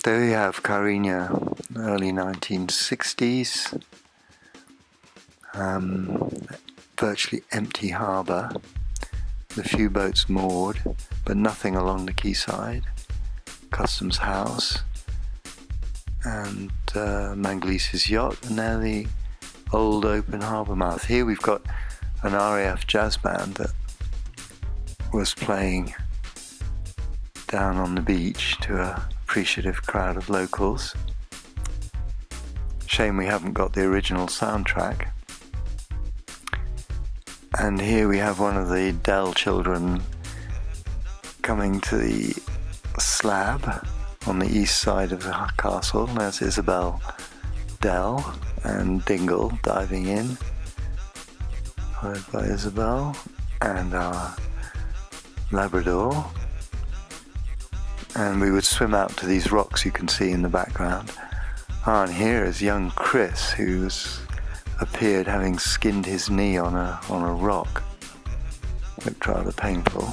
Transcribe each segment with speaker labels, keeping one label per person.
Speaker 1: There we have Kyrenia, early 1960s. Virtually empty harbour, a few boats moored, but nothing along the quayside. Customs house and Manglise's yacht, and now the old open harbour mouth. Here we've got an RAF jazz band that was playing down on the beach to an appreciative crowd of locals. Shame we haven't got the original soundtrack. And here we have one of the Dell children coming to the slab on the east side of the castle. There's Isabel Dell and Dingle diving in, followed by Isabel and our Labrador. And we would swim out to these rocks you can see in the background. And here is young Chris, who's appeared having skinned his knee on a rock. Looked rather painful.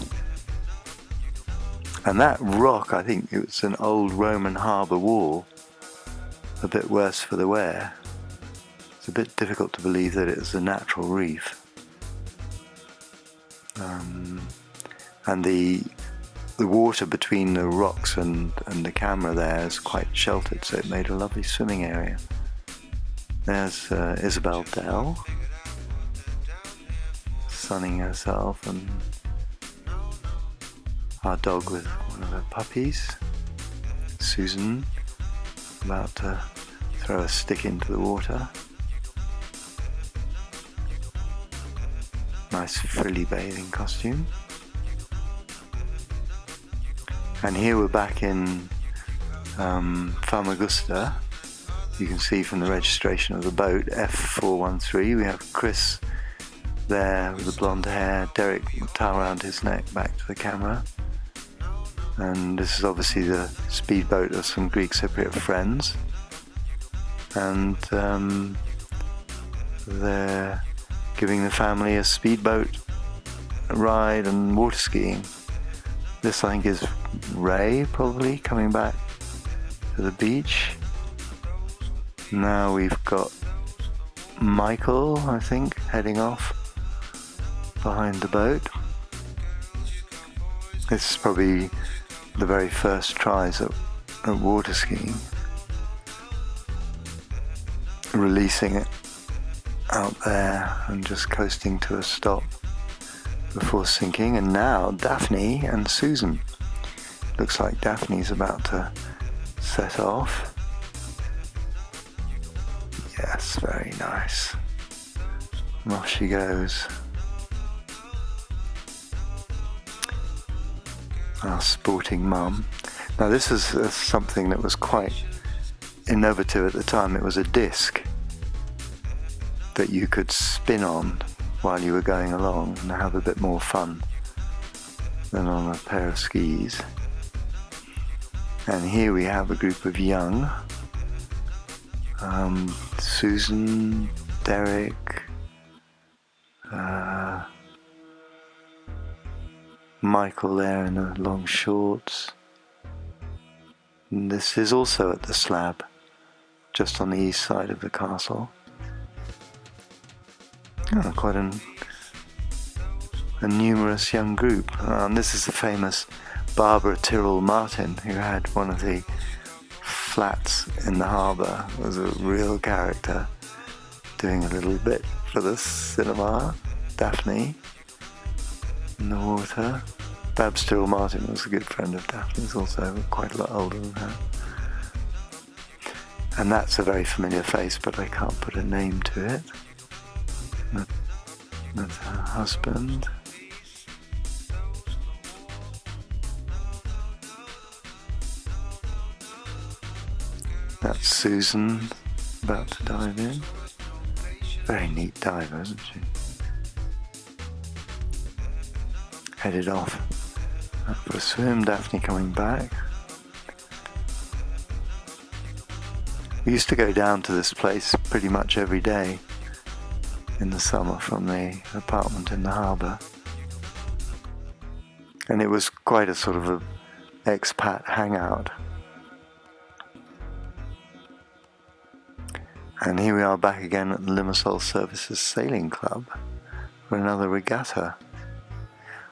Speaker 1: And that rock, I think it was an old Roman harbour wall, a bit worse for the wear. It's a bit difficult to believe that it was a natural reef. And the water between the rocks and the camera there is quite sheltered, so it made a lovely swimming area. There's Isabel Dell sunning herself, and our dog with one of her puppies, Susan, about to throw a stick into the water. Nice frilly bathing costume. And here we're back in Famagusta. You can see from the registration of the boat, F413. We have Chris there with the blonde hair, Derek towel around his neck, back to the camera. And this is obviously the speedboat of some Greek Cypriot friends. And they're giving the family a speedboat ride and water skiing. This, I think, is Ray, probably, coming back to the beach. Now we've got Michael, I think, heading off behind the boat. This is probably the very first tries at water skiing. Releasing it out there and just coasting to a stop before sinking. And now Daphne and Susan. Looks like Daphne's about to set off. Yes, very nice. And off she goes. Our sporting mum. Now this is something that was quite innovative at the time. It was a disc that you could spin on while you were going along and have a bit more fun than on a pair of skis. And here we have a group of young, Susan, Derek, Michael there in the long shorts. And this is also at the slab, just on the east side of the castle. Oh, quite a numerous young group. And this is the famous Barbara Tyrrell Martin, who had one of the flats in the harbour. Was a real character, doing a little bit for the cinema. Daphne in the water. Babs Tyrrell Martin was a good friend of Daphne's, also quite a lot older than her. And that's a very familiar face, but I can't put a name to it. That's her husband. That's Susan, about to dive in. Very neat diver, isn't she? Headed off for a swim. Daphne coming back. We used to go down to this place pretty much every day in the summer from the apartment in the harbour. And it was quite a sort of a expat hangout. And here we are back again at the Limassol Services Sailing Club for another regatta.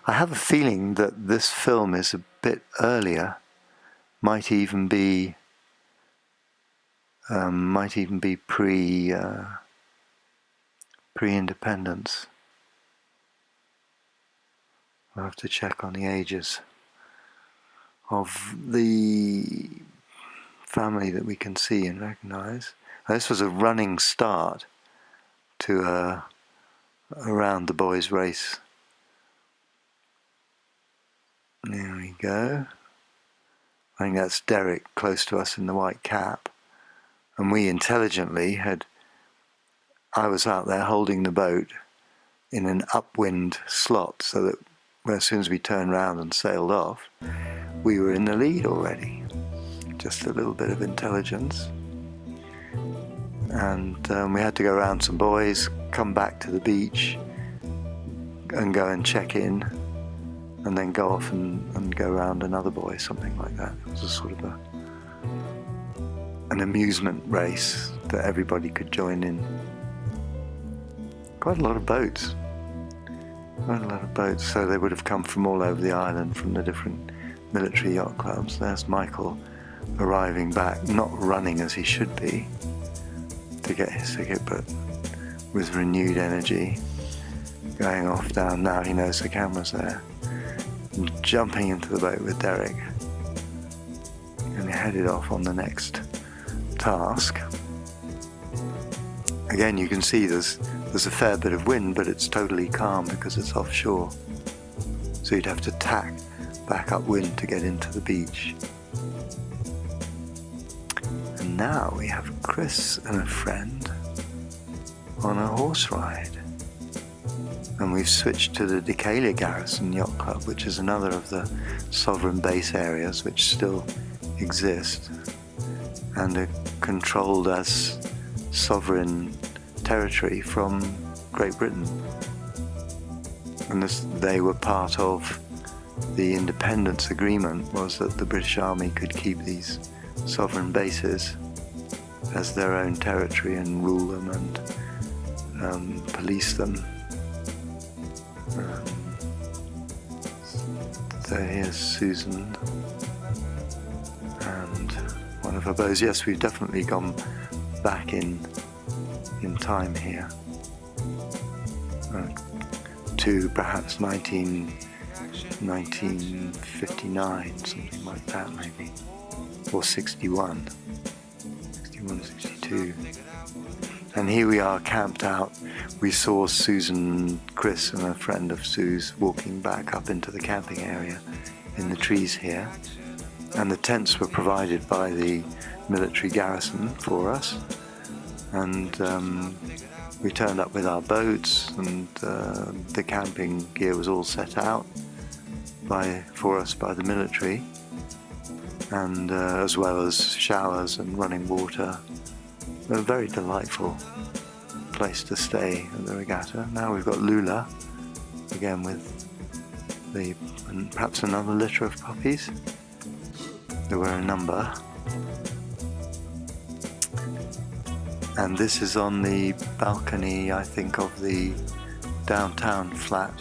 Speaker 1: I have a feeling that this film is a bit earlier, might even be pre-independence. I'll have to check on the ages of the family that we can see and recognise. This was a running start to a round the boys race. There we go. I think that's Derek close to us in the white cap. And we intelligently I was out there holding the boat in an upwind slot so that as soon as we turned round and sailed off, we were in the lead already. Just a little bit of intelligence. And we had to go around some buoys, come back to the beach and go and check in, and then go off and go around another buoy, something like that. It was a sort of an amusement race that everybody could join in. Quite a lot of boats. So they would have come from all over the island, from the different military yacht clubs. There's Michael arriving back, not running as he should be to get his ticket, but with renewed energy, going off down. Now he knows the camera's there, and jumping into the boat with Derek, and headed off on the next task. Again, you can see there's a fair bit of wind, but it's totally calm because it's offshore, so you'd have to tack back upwind to get into the beach. And now we have Chris and a friend on a horse ride, and we've switched to the Kyrenia Garrison Yacht Club, which is another of the sovereign base areas which still exist and are controlled as sovereign territory from Great Britain. And they were part of the independence agreement, was that the British Army could keep these sovereign bases as their own territory and rule them and police them. So here's Susan and one of her bows. Yes, we've definitely gone back in time here to perhaps 1959, something like that maybe, or 61, 62. And here we are camped out. We saw Susan, Chris and a friend of Sue's walking back up into the camping area in the trees here, and the tents were provided by the military garrison for us. And we turned up with our boats, and the camping gear was all set out for us by the military, and as well as showers and running water. A very delightful place to stay at the regatta. Now we've got Lula again with and perhaps another litter of puppies. There were a number. And this is on the balcony, I think, of the downtown flat.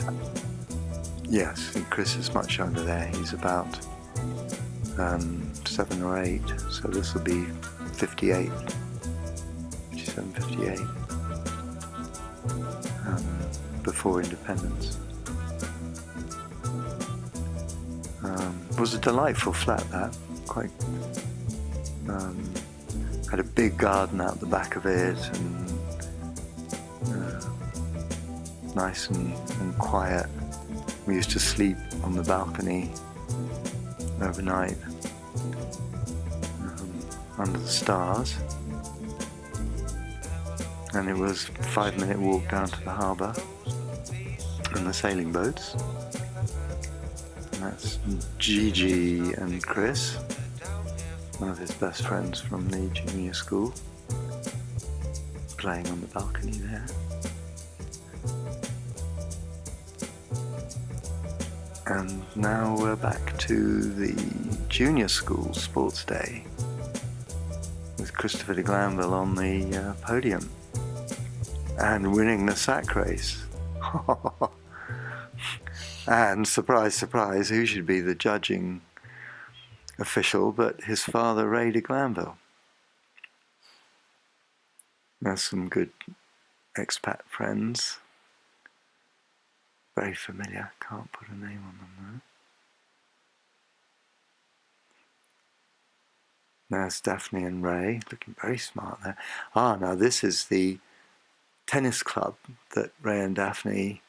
Speaker 1: Yes, and Chris is much younger there. He's about 7 or 8, so this will be 58, 57, 58, before independence. It was a delightful flat, that. Quite. Had a big garden out the back of it, and nice and quiet. We used to sleep on the balcony overnight under the stars, and it was a 5-minute walk down to the harbour and the sailing boats. And that's Gigi and Chris, one of his best friends from the junior school, playing on the balcony there. And now we're back to the junior school sports day with Christopher de Glanville on the podium and winning the sack race. And surprise, surprise, who should be the judging official but his father, Ray de Glanville. There's some good expat friends. Very familiar, can't put a name on them though. There's Daphne and Ray, looking very smart there. Now this is the tennis club that Ray and Daphne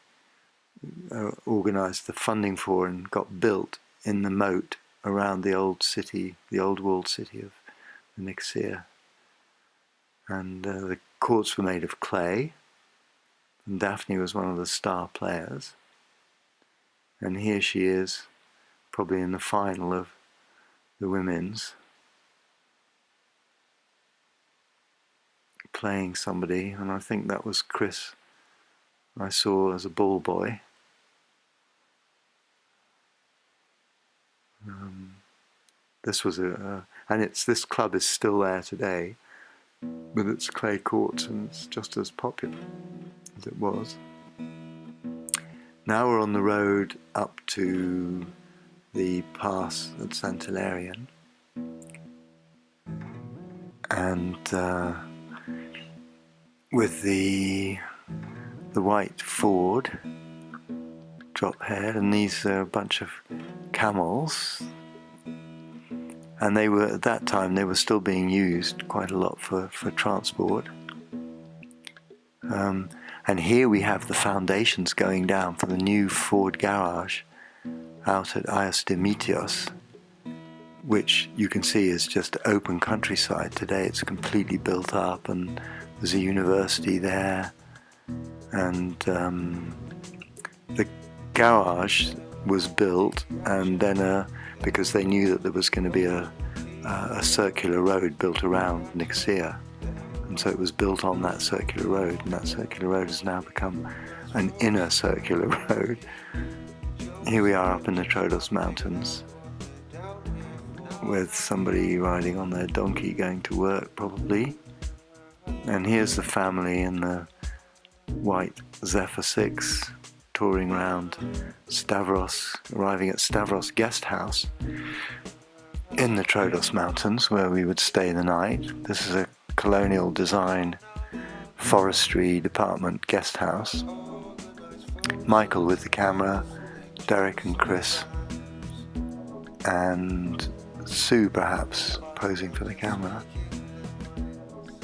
Speaker 1: organised the funding for and got built in the moat around the old city, the old walled city of Nicosia. And the courts were made of clay, and Daphne was one of the star players. And here she is, probably in the final of the women's, playing somebody, and I think that was Chris I saw as a ball boy. This was and this club is still there today with its clay courts, and it's just as popular as it was. Now we're on the road up to the pass at Saint Hilarion, and with the white Ford drop head, and these are a bunch of camels, and they were, at that time, they were still being used quite a lot for transport. And here we have the foundations going down for the new Ford garage out at Ias Dimitrios, which you can see is just open countryside. Today it's completely built up, and there's a university there, and the garage was built, and then because they knew that there was going to be a circular road built around Nicosia, and so it was built on that circular road, and that circular road has now become an inner circular road. Here we are up in the Troodos Mountains with somebody riding on their donkey going to work probably, and here's the family in the white Zephyr 6 touring around Stavros, arriving at Stavros Guest House in the Troodos Mountains, where we would stay the night. This is a colonial design forestry department guest house. Michael with the camera, Derek and Chris, and Sue perhaps posing for the camera.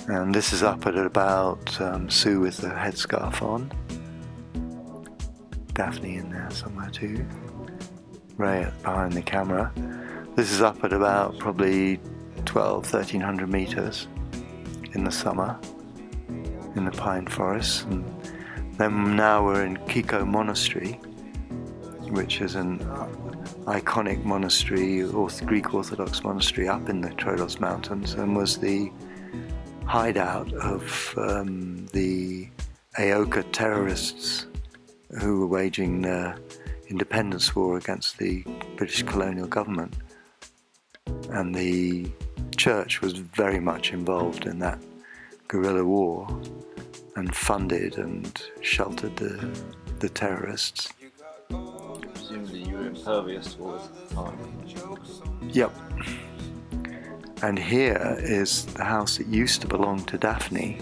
Speaker 1: And this is up at about Sue with the headscarf on, Daphne in there somewhere too, Ray behind the camera. This is up at about probably 1300 meters in the summer in the pine forests. And then now we're in Kiko Monastery, which is an iconic monastery, Greek Orthodox monastery up in the Troodos Mountains, and was the hideout of the Aoka terrorists who were waging the independence war against the British colonial government. And the church was very much involved in that guerrilla war and funded and sheltered the terrorists.
Speaker 2: Presumably you were impervious to all this at the time.
Speaker 1: Yep. And here is the house that used to belong to Daphne,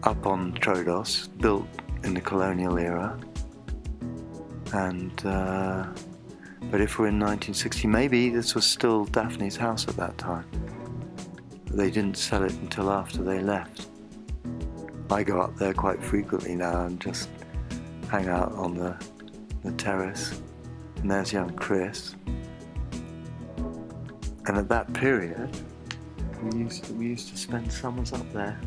Speaker 1: up on Troodos, built in the colonial era. And but if we're in 1960, maybe this was still Daphne's house at that time. They didn't sell it until after they left. I go up there quite frequently now and just hang out on the terrace. And there's young Chris. And at that period, we used to spend summers up there.